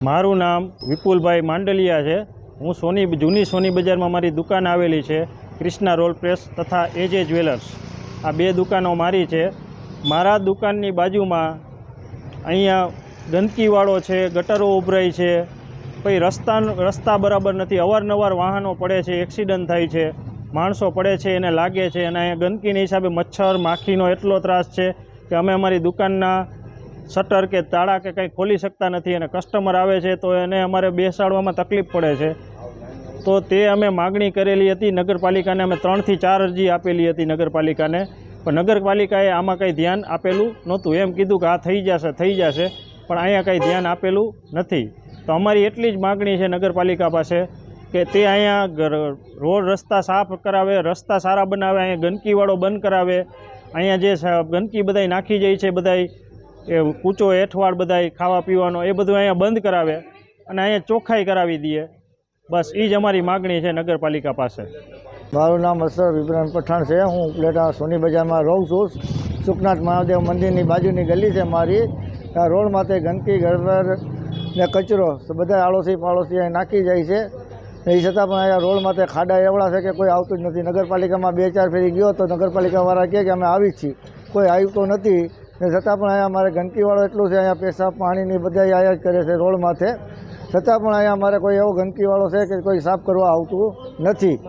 મારું નામ વિપુલભાઈ માંડલિયા છે। હું જૂની સોની બજારમાં મારી દુકાન આવેલી છે। ક્રિષ્ના રોલ પ્રેસ તથા એજે જ્વેલર્સ આ બે દુકાનો મારી છે। મારા દુકાનની બાજુમાં અહીંયા ગંદકીવાળો છે, ગટરો ઉભરાય છે, પછી રસ્તા બરાબર નથી, અવારનવાર વાહનો પડે છે, એક્સિડન્ટ થાય છે, માણસો પડે છે, એને લાગે છે અને અહીંયા ગંદકીના હિસાબે મચ્છર માખીનો એટલો ત્રાસ છે કે અમે અમારી દુકાનના શટર કે તાળા કે કંઈ ખોલી શકતા નથી અને કસ્ટમર આવે છે તો એને અમારે બેસાડવામાં તકલીફ પડે છે। તો તે અમે માગણી કરેલી હતી નગરપાલિકાને, અમે 3 થી 4 અરજી આપેલી હતી નગરપાલિકાને, પણ નગરપાલિકાએ આમાં કંઈ ધ્યાન આપેલું નહોતું। એમ કીધું કે આ થઈ જશે પણ અહીંયા કંઈ ધ્યાન આપેલું નથી। તો અમારી એટલી જ માગણી છે નગરપાલિકા પાસે કે તે અહીંયા રોડ રસ્તા સાફ કરાવે, રસ્તા સારા બનાવે, અહીંયા ગંદકીવાળો બંધ કરાવે, અહીંયા જે ગંદકી બધાય નાખી જાય છે, બધાય એ કૂચો હેઠવાડ બધાય ખાવા પીવાનો એ બધું અહીંયા બંધ કરાવે અને અહીંયા ચોખ્ખાઈ કરાવી દે। બસ એ જ અમારી માગણી છે નગરપાલિકા પાસે। મારું નામ અસરફ ઇબ્રાહિમ પઠાણ છે। હું ઉપલેટા સોની બજારમાં રહું છું। સુખનાથ મહાદેવ મંદિરની બાજુની ગલી છે મારી। આ રોડ માથે ગંદકી ગરબર ને કચરો બધા આડોશી પાડોશી અહીં નાખી જાય છે। એ છતાં પણ અહીંયા રોડ માથે ખાડા એવડા છે કે કોઈ આવતું જ નથી। નગરપાલિકામાં 2-4 ફેરી ગયો તો નગરપાલિકાવાળા કહે કે અમે આવી જ છીએ, કોઈ આવ્યું તો નથી ને છતાં પણ અહીંયા અમારે ગંદકીવાળો એટલું છે, અહીંયા પેશાબ પાણીની બધા આયા જ કરે છે રોડ માથે, છતાં પણ અહીંયા અમારે કોઈ એવો ગંદકીવાળો છે કે કોઈ સાફ કરવા આવતું નથી।